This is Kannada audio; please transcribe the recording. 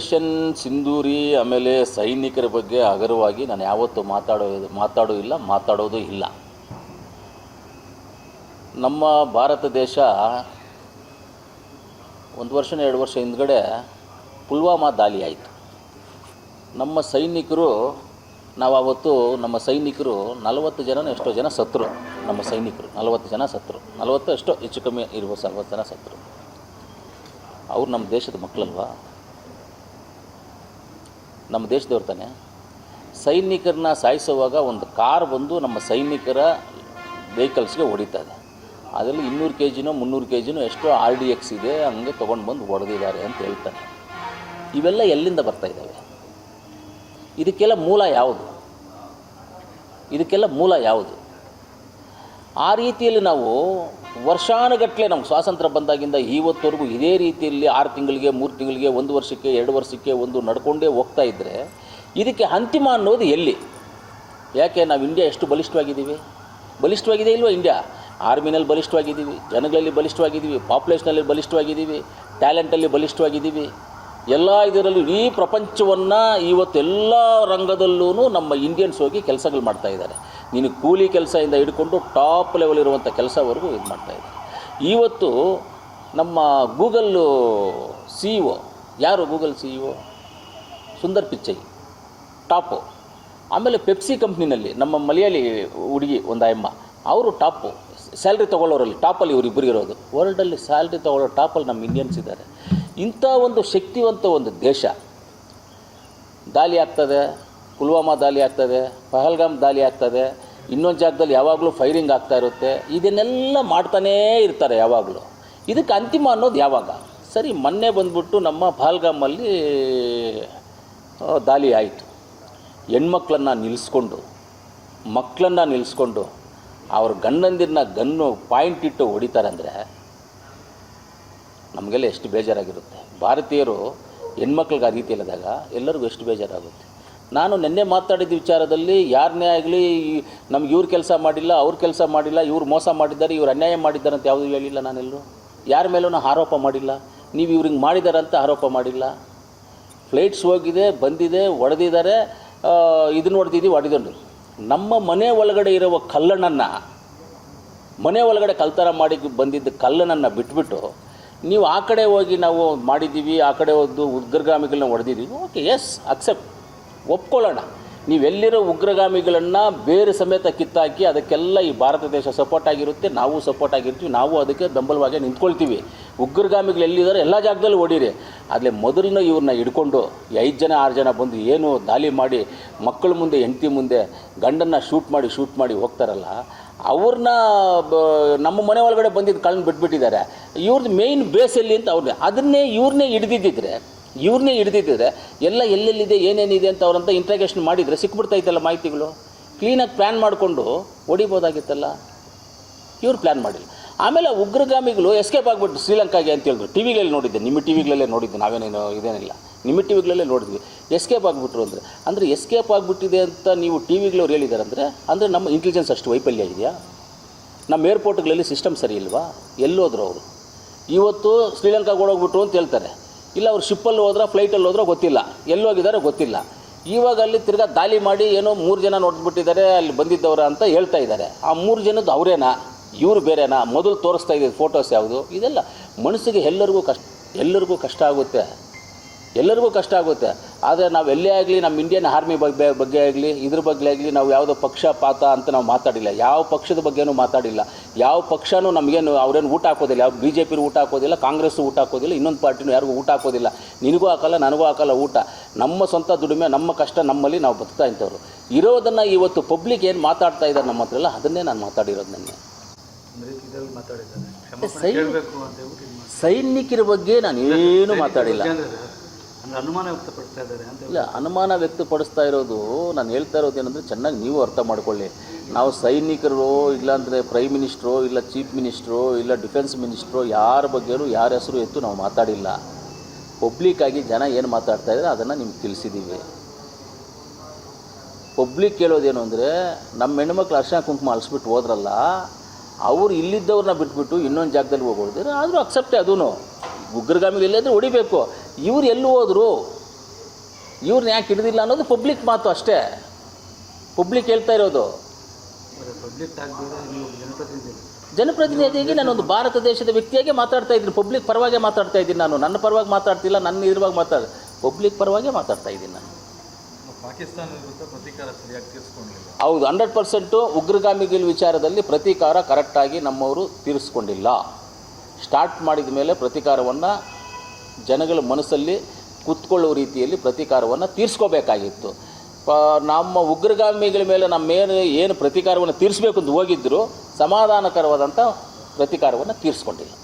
ಆಪರೇಷನ್ ಸಿಂಧೂರಿ ಆಮೇಲೆ ಸೈನಿಕರ ಬಗ್ಗೆ ಹಗುರವಾಗಿ ನಾನು ಯಾವತ್ತೂ ಮಾತಾಡೋದು ಇಲ್ಲ. ನಮ್ಮ ಭಾರತ ದೇಶ 1 ವರ್ಷ 2 ವರ್ಷ ಹಿಂದ್ಗಡೆ ಪುಲ್ವಾಮಾ ದಾಳಿ ಆಯಿತು. ನಮ್ಮ ಸೈನಿಕರು ನಮ್ಮ ಸೈನಿಕರು 40 ಜನ ಎಷ್ಟೋ ಜನ ಸತ್ತರು. ನಮ್ಮ ಸೈನಿಕರು 40 ಜನ ಸತ್ತರು. 40 ಎಷ್ಟೋ ಹೆಚ್ಚು ಕಮ್ಮಿ ಇರ್ಬೋದು, 40 ಜನ ಸತ್ತರು. ಅವ್ರು ನಮ್ಮ ದೇಶದ ಮಕ್ಕಳಲ್ವಾ, ನಮ್ಮ ದೇಶದವ್ರು ತಾನೆ. ಸೈನಿಕರನ್ನ ಸಾಯಿಸುವಾಗ ಒಂದು ಕಾರ್ ಬಂದು ನಮ್ಮ ಸೈನಿಕರ ವೆಹಿಕಲ್ಸ್ಗೆ ಹೊಡಿತಾ ಇದೆ. ಅದರಲ್ಲಿ 200 kgನೋ 300 kgನೋ ಎಷ್ಟೋ RDX ಇದೆ, ಹಂಗೆ ತೊಗೊಂಡು ಬಂದು ಹೊಡೆದಿದ್ದಾರೆ ಅಂತ ಹೇಳ್ತಾನೆ. ಇವೆಲ್ಲ ಎಲ್ಲಿಂದ ಬರ್ತಾ ಇದ್ದಾವೆ? ಇದಕ್ಕೆಲ್ಲ ಮೂಲ ಯಾವುದು? ಆ ರೀತಿಯಲ್ಲಿ ನಾವು ವರ್ಷಾನುಗಟ್ಟಲೆ ನಮ್ಗೆ ಸ್ವಾತಂತ್ರ್ಯ ಬಂದಾಗಿಂದ ಇವತ್ತವರೆಗೂ ಇದೇ ರೀತಿಯಲ್ಲಿ 6 ತಿಂಗಳಿಗೆ 3 ತಿಂಗಳಿಗೆ 1 ವರ್ಷಕ್ಕೆ 2 ವರ್ಷಕ್ಕೆ ಒಂದು ನಡ್ಕೊಂಡೇ ಹೋಗ್ತಾ ಇದ್ದರೆ ಇದಕ್ಕೆ ಅಂತಿಮ ಅನ್ನೋದು ಎಲ್ಲಿ? ಯಾಕೆ ನಾವು ಇಂಡಿಯಾ ಎಷ್ಟು ಬಲಿಷ್ಠವಾಗಿದೆ ಇಲ್ವಾ? ಇಂಡಿಯಾ ಆರ್ಮಿನಲ್ಲಿ ಬಲಿಷ್ಠವಾಗಿದ್ದೀವಿ, ಜನಗಳಲ್ಲಿ ಬಲಿಷ್ಠವಾಗಿದ್ದೀವಿ, ಪಾಪ್ಯುಲೇಷನಲ್ಲಿ ಬಲಿಷ್ಠವಾಗಿದ್ದೀವಿ, ಟ್ಯಾಲೆಂಟಲ್ಲಿ ಬಲಿಷ್ಠವಾಗಿದ್ದೀವಿ. ಎಲ್ಲ ಇದರಲ್ಲೂ ಈ ಪ್ರಪಂಚವನ್ನು ಇವತ್ತೆಲ್ಲ ರಂಗದಲ್ಲೂ ನಮ್ಮ ಇಂಡಿಯನ್ಸ್ ಹೋಗಿ ಕೆಲಸಗಳು ಮಾಡ್ತಾಯಿದ್ದಾರೆ. ನೀನು ಕೂಲಿ ಕೆಲಸದಿಂದ ಹಿಡ್ಕೊಂಡು ಟಾಪ್ ಲೆವೆಲ್ ಇರುವಂಥ ಕೆಲಸವರೆಗೂ ಇದು ಮಾಡ್ತಾಯಿದ್ದಾರೆ. ಇವತ್ತು ನಮ್ಮ ಗೂಗಲ್ಲು CEO ಯಾರು? Google CEO Sundar Pichai top. ಆಮೇಲೆ ಪೆಪ್ಸಿ ಕಂಪ್ನಿನಲ್ಲಿ ನಮ್ಮ ಮಲಯಾಳಿ ಹುಡುಗಿ ಒಂದು ಅಮ್ಮ, ಅವರು ಟಾಪು. ಸ್ಯಾಲ್ರಿ ತೊಗೊಳ್ಳೋರಲ್ಲಿ ಟಾಪಲ್ಲಿ ಇವರಿಬ್ಬರು ಇರೋದು. ವರ್ಲ್ಡಲ್ಲಿ ಸ್ಯಾಲ್ರಿ ತೊಗೊಳ್ಳೋ ಟಾಪಲ್ಲಿ ನಮ್ಮ ಇಂಡಿಯನ್ಸ್ ಇದ್ದಾರೆ. ಇಂಥ ಒಂದು ಶಕ್ತಿವಂತ ಒಂದು ದೇಶ ದಾಳಿ ಆಗ್ತದೆ, ಪುಲ್ವಾಮಾ ದಾಳಿ ಆಗ್ತದೆ, ಪಹಲ್ಗಾಮ್ ದಾಳಿ ಆಗ್ತದೆ, ಇನ್ನೊಂದು ಜಾಗದಲ್ಲಿ ಯಾವಾಗಲೂ ಫೈರಿಂಗ್ ಆಗ್ತಾ ಇರುತ್ತೆ. ಇದನ್ನೆಲ್ಲ ಮಾಡ್ತಾನೇ ಇರ್ತಾರೆ ಯಾವಾಗಲೂ. ಇದಕ್ಕೆ ಅಂತಿಮ ಅನ್ನೋದು ಯಾವಾಗ? ಸರಿ, ಮೊನ್ನೆ ಬಂದ್ಬಿಟ್ಟು ನಮ್ಮ ಪಹಲ್ಗಾಮಲ್ಲಿ ದಾಳಿ ಆಯಿತು. ಹೆಣ್ಮಕ್ಳನ್ನು ನಿಲ್ಲಿಸ್ಕೊಂಡು ಅವ್ರ ಗಂಡಂದಿರನ್ನ ಗನ್ನು ಪಾಯಿಂಟ್ ಇಟ್ಟು ಹೊಡಿತಾರೆ ಅಂದರೆ ನಮಗೆಲ್ಲ ಎಷ್ಟು ಬೇಜಾರಾಗಿರುತ್ತೆ. ಭಾರತೀಯರು ಹೆಣ್ಮಕ್ಳಿಗೆ ಆ ರೀತಿ ಇಲ್ಲದಾಗ ಎಲ್ಲರಿಗೂ ಎಷ್ಟು ಬೇಜಾರಾಗುತ್ತೆ. ನಾನು ನಿನ್ನೆ ಮಾತಾಡಿದ ವಿಚಾರದಲ್ಲಿ ಯಾರನ್ನೇ ಆಗಲಿ ನಮ್ಗೆ ಇವ್ರು ಕೆಲಸ ಮಾಡಿಲ್ಲ, ಅವ್ರ ಕೆಲಸ ಮಾಡಿಲ್ಲ, ಇವ್ರು ಮೋಸ ಮಾಡಿದ್ದಾರೆ, ಇವ್ರು ಅನ್ಯಾಯ ಮಾಡಿದ್ದಾರೆ ಅಂತ ಯಾವುದೂ ಹೇಳಿಲ್ಲ. ನಾನೆಲ್ಲೂ ಯಾರ ಮೇಲೂ ಆರೋಪ ಮಾಡಿಲ್ಲ. ನೀವು ಇವ್ರಿಗೆ ಮಾಡಿದ್ದಾರೆ ಅಂತ ಆರೋಪ ಮಾಡಿಲ್ಲ. ಫ್ಲೈಟ್ಸ್ ಹೋಗಿದೆ, ಬಂದಿದೆ, ಹೊಡೆದಿದ್ದಾರೆ, ಇದನ್ನು ಹೊಡೆದಿದ್ದು ನಮ್ಮ ಮನೆ ಒಳಗಡೆ ಇರುವ ಮನೆ ಒಳಗಡೆ ಕಳ್ತನ ಮಾಡಿ ಬಂದಿದ್ದ ಕಲ್ಲನನ್ನು ಬಿಟ್ಬಿಟ್ಟು ನೀವು ಆ ಕಡೆ ಹೋಗಿ ನಾವು ಮಾಡಿದ್ದೀವಿ, ಆ ಕಡೆ ಹೋದ್ದು ಉಗ್ರಗಾಮಿಗಳನ್ನ ಹೊಡೆದಿದ್ದೀವಿ. ಓಕೆ, ಎಸ್, ಅಕ್ಸೆಪ್ಟ್, ಒಪ್ಕೊಳ್ಳೋಣ. ನೀವೆಲ್ಲಿರೋ ಉಗ್ರಗಾಮಿಗಳನ್ನು ಬೇರೆ ಸಮೇತ ಕಿತ್ತಾಕಿ ಅದಕ್ಕೆಲ್ಲ ಈ ಭಾರತ ದೇಶ ಸಪೋರ್ಟ್ ಆಗಿರುತ್ತೆ, ನಾವು ಸಪೋರ್ಟ್ ಆಗಿರ್ತೀವಿ, ನಾವು ಅದಕ್ಕೆ ಬೆಂಬಲವಾಗಿ ನಿಂತ್ಕೊಳ್ತೀವಿ. ಉಗ್ರಗಾಮಿಗಳು ಎಲ್ಲಿದ್ದಾರೆ ಎಲ್ಲ ಜಾಗದಲ್ಲೂ ಹೊಡೀರಿ. ಆದರೆ ಮೊದಲನ್ನ ಇವ್ರನ್ನ ಹಿಡ್ಕೊಂಡು 5 ಜನ 6 ಜನ ಬಂದು ಏನು ದಾಳಿ ಮಾಡಿ ಮಕ್ಕಳ ಮುಂದೆ ಹೆಂಡತಿ ಮುಂದೆ ಗಂಡನ್ನು ಶೂಟ್ ಮಾಡಿ ಹೋಗ್ತಾರಲ್ಲ, ಅವ್ರನ್ನ ನಮ್ಮ ಮನೆ ಒಳಗಡೆ ಬಂದಿದ್ದು ಕಳ್ಳನ್ನ ಬಿಟ್ಬಿಟ್ಟಿದ್ದಾರೆ. ಇವ್ರದ್ದು ಮೇಯ್ನ್ ಬೇಸಲ್ಲಿ ಅಂತ ಇವ್ರನ್ನೇ ಹಿಡಿದಿದ್ದರೆ ಎಲ್ಲ ಎಲ್ಲೆಲ್ಲಿದೆ ಏನೇನಿದೆ ಅಂತ ಅವ್ರಂತ ಇಂಟ್ರಾಗೇಷನ್ ಮಾಡಿದರೆ ಸಿಕ್ಬಿಡ್ತಾಯಿತ್ತಲ್ಲ ಮಾಹಿತಿಗಳು. ಕ್ಲೀನಾಗಿ ಪ್ಲ್ಯಾನ್ ಮಾಡಿಕೊಂಡು ಹೊಡಿಬೋದಾಗಿತ್ತಲ್ಲ. ಇವ್ರು ಪ್ಲ್ಯಾನ್ ಮಾಡಿಲ್ಲ. ಆಮೇಲೆ ಉಗ್ರಗಾಮಿಗಳು ಎಸ್ಕೇಪ್ ಆಗಿಬಿಟ್ಟು ಶ್ರೀಲಂಕಾಗೆ ಅಂತ ಹೇಳಿದ್ರು. ಟಿವಿಗಳಲ್ಲಿ ನೋಡಿದ್ದೆ, ನಿಮ್ಮ ಟಿವಿಗಳಲ್ಲೇ ನೋಡಿದ್ದೆ, ನಾವೇನೇನು ಇದೇನಿಲ್ಲ, ನಿಮ್ಮ ಟಿವಿಗಳಲ್ಲೇ ನೋಡಿದ್ವಿ. ಎಸ್ಕೇಪ್ ಆಗಿಬಿಟ್ರು ಅಂದರೆ ಎಸ್ಕೇಪ್ ಆಗಿಬಿಟ್ಟಿದೆ ಅಂತ ನೀವು ಟಿವಿಗಳವ್ರು ಹೇಳಿದ್ದಾರೆ ಅಂದರೆ ನಮ್ಮ ಇಂಟೆಲಿಜೆನ್ಸ್ ಅಷ್ಟು ವೈಫಲ್ಯ ಇದೆಯಾ? ನಮ್ಮ ಏರ್ಪೋರ್ಟ್ಗಳಲ್ಲಿ ಸಿಸ್ಟಮ್ ಸರಿ ಇಲ್ವಾ? ಎಲ್ಲೋದ್ರು ಅವರು? ಇವತ್ತು ಶ್ರೀಲಂಕಾಗೆ ಓಡೋಗ್ಬಿಟ್ರು ಅಂತ ಹೇಳ್ತಾರೆ. ಇಲ್ಲ, ಅವ್ರು ಶಿಪ್ಪಲ್ಲಿ ಹೋದ್ರೋ ಫ್ಲೈಟಲ್ಲಿ ಹೋದ್ರೋ ಗೊತ್ತಿಲ್ಲ, ಎಲ್ಲೋಗಿದ್ದಾರೋ ಗೊತ್ತಿಲ್ಲ. ಇವಾಗ ಅಲ್ಲಿ ತಿರ್ಗಾ ದಾಳಿ ಮಾಡಿ ಏನೋ 3 ಜನ ನೋಡ್ಬಿಟ್ಟಿದ್ದಾರೆ ಅಲ್ಲಿ ಬಂದಿದ್ದವ್ರ ಅಂತ ಹೇಳ್ತಾ ಇದ್ದಾರೆ. ಆ 3 ಜನದ್ದು ಅವರೇನಾ, ಇವರು ಬೇರೆನಾ? ಮೊದಲು ತೋರಿಸ್ತಾ ಇದ್ದಿದ್ದು ಫೋಟೋಸ್ ಯಾವುದು? ಇದೆಲ್ಲ ಮನಸ್ಸಿಗೆ ಎಲ್ಲರಿಗೂ ಕಷ್ಟ ಆಗುತ್ತೆ. ಆದರೆ ನಾವು ಎಲ್ಲೇ ಆಗಲಿ ನಮ್ಮ ಇಂಡಿಯನ್ ಆರ್ಮಿ ಬಗ್ಗೆ ಆಗಲಿ ಇದ್ರ ಬಗ್ಗೆ ಆಗಲಿ ನಾವು ಯಾವುದೋ ಪಕ್ಷಪಾತ ಅಂತ ನಾವು ಮಾತಾಡಿಲ್ಲ. ಯಾವ ಪಕ್ಷದ ಬಗ್ಗೆನೂ ಮಾತಾಡಿಲ್ಲ. ಯಾವ ಪಕ್ಷನೂ ನಮಗೇನು ಅವ್ರೇನು ಊಟ ಹಾಕೋದಿಲ್ಲ. ಯಾವ BJP ಊಟ ಹಾಕೋದಿಲ್ಲ, ಕಾಂಗ್ರೆಸ್ಸು ಊಟ ಹಾಕೋದಿಲ್ಲ, ಇನ್ನೊಂದು ಪಾರ್ಟಿನೂ ಯಾರಿಗೂ ಊಟ ಹಾಕೋದಿಲ್ಲ. ನಿನಗೂ ಹಾಕಲ್ಲ, ನನಗೂ ಹಾಕಲ್ಲ ಊಟ. ನಮ್ಮ ಸ್ವಂತ ದುಡಿಮೆ, ನಮ್ಮ ಕಷ್ಟ, ನಮ್ಮಲ್ಲಿ ನಾವು ಬದುಕ್ತಾ ಇಂಥವ್ರು ಇರೋದನ್ನು ಇವತ್ತು ಪಬ್ಲಿಕ್ ಏನು ಮಾತಾಡ್ತಾ ಇದ್ದಾರೆ ನಮ್ಮ ಹತ್ರ ಎಲ್ಲ ಅದನ್ನೇ ನಾನು ಮಾತಾಡಿರೋದು. ನೆನ್ನೆ ಸೈನಿಕರ ಬಗ್ಗೆ ನಾನು ಏನು ಮಾತಾಡಿಲ್ಲ. ಇಲ್ಲ, ಅನುಮಾನ ವ್ಯಕ್ತಪಡಿಸ್ತಾ ಇರೋದು ನಾನು ಹೇಳ್ತಾ ಇರೋದು ಏನಂದರೆ ಚೆನ್ನಾಗಿ ನೀವು ಅರ್ಥ ಮಾಡ್ಕೊಳ್ಳಿ. ನಾವು ಸೈನಿಕರು ಇಲ್ಲಾಂದರೆ ಪ್ರೈಮ್ ಮಿನಿಸ್ಟ್ರು ಇಲ್ಲ ಚೀಫ್ ಮಿನಿಸ್ಟ್ರು ಇಲ್ಲ ಡಿಫೆನ್ಸ್ ಮಿನಿಸ್ಟ್ರು ಯಾರ ಬಗ್ಗೆಯೂ ಯಾರ ಹೆಸರು ಎತ್ತು ನಾವು ಮಾತಾಡಿಲ್ಲ. ಪಬ್ಲಿಕ್ಕಾಗಿ ಜನ ಏನು ಮಾತಾಡ್ತಾ ಇದ್ದಾರೆ ಅದನ್ನು ನಿಮ್ಗೆ ತಿಳಿಸಿದ್ದೀವಿ. ಪಬ್ಲಿಕ್ ಕೇಳೋದೇನು ಅಂದರೆ ನಮ್ಮ ಹೆಣ್ಮಕ್ಳು ಅರ್ಶಿನ ಕುಂಕುಮ ಅಳಿಸ್ಬಿಟ್ಟು ಹೋದ್ರಲ್ಲ, ಅವರು ಇಲ್ಲಿದ್ದವ್ರನ್ನ ಬಿಟ್ಬಿಟ್ಟು ಇನ್ನೊಂದು ಜಾಗದಲ್ಲಿ ಹೋಗೋದಿದ್ರೆ ಆದರೂ ಅಕ್ಸೆಪ್ಟೇ. ಅದೂ ಉಗ್ರಗಾಮಿಗಳು ಎಲ್ಲಾದರೂ ಹೊಡಿಬೇಕು. ಇವ್ರು ಎಲ್ಲಿ ಹೋದರು? ಇವ್ರನ್ನ ಯಾಕೆ ಹಿಡಿದಿಲ್ಲ ಅನ್ನೋದು ಪಬ್ಲಿಕ್ ಮಾತು ಅಷ್ಟೇ, ಪಬ್ಲಿಕ್ ಹೇಳ್ತಾ ಇರೋದು. ಜನಪ್ರತಿನಿಧಿಯಾಗಿ ನಾನೊಂದು ಭಾರತ ದೇಶದ ವ್ಯಕ್ತಿಯಾಗಿ ಮಾತಾಡ್ತಾ ಇದ್ದೀನಿ, ಪಬ್ಲಿಕ್ ಪರವಾಗೇ ಮಾತಾಡ್ತಾ ಇದ್ದೀನಿ ನಾನು. ನನ್ನ ಪರವಾಗಿ ಮಾತಾಡ್ತಿಲ್ಲ, ನನ್ನ ಇದ್ರವಾಗಿ ಪಬ್ಲಿಕ್ ಪರವಾಗೇ ಮಾತಾಡ್ತಾ ಇದ್ದೀನಿ ನಾನು. ಪಾಕಿಸ್ತಾನ ವಿರುದ್ಧ ಪ್ರತೀಕಾರ ಸರಿಯಾಗಿ ತೀರಿಸ್ಕೊಂಡಿಲ್ಲ. ಹೌದು, 100% ಉಗ್ರಗಾಮಿಗಳ ವಿಚಾರದಲ್ಲಿ ಪ್ರತೀಕಾರ ಕರೆಕ್ಟಾಗಿ ನಮ್ಮವರು ತೀರಿಸ್ಕೊಂಡಿಲ್ಲ. ಸ್ಟಾರ್ಟ್ ಮಾಡಿದ ಮೇಲೆ ಪ್ರತೀಕಾರವನ್ನು ಜನಗಳ ಮನಸ್ಸಲ್ಲಿ ಕುತ್ಕೊಳ್ಳುವ ರೀತಿಯಲ್ಲಿ ಪ್ರತೀಕಾರವನ್ನು ತೀರಿಸ್ಕೋಬೇಕಾಗಿತ್ತು. ನಮ್ಮ ಉಗ್ರಗಾಮಿಗಳ ಮೇಲೆ ಏನು ಪ್ರತೀಕಾರವನ್ನು ತೀರಿಸಬೇಕು ಅಂತ ಹೋಗಿದ್ದರು, ಸಮಾಧಾನಕರವಾದಂಥ ಪ್ರತೀಕಾರವನ್ನು ತೀರಿಸ್ಕೊಂಡಿಲ್ಲ.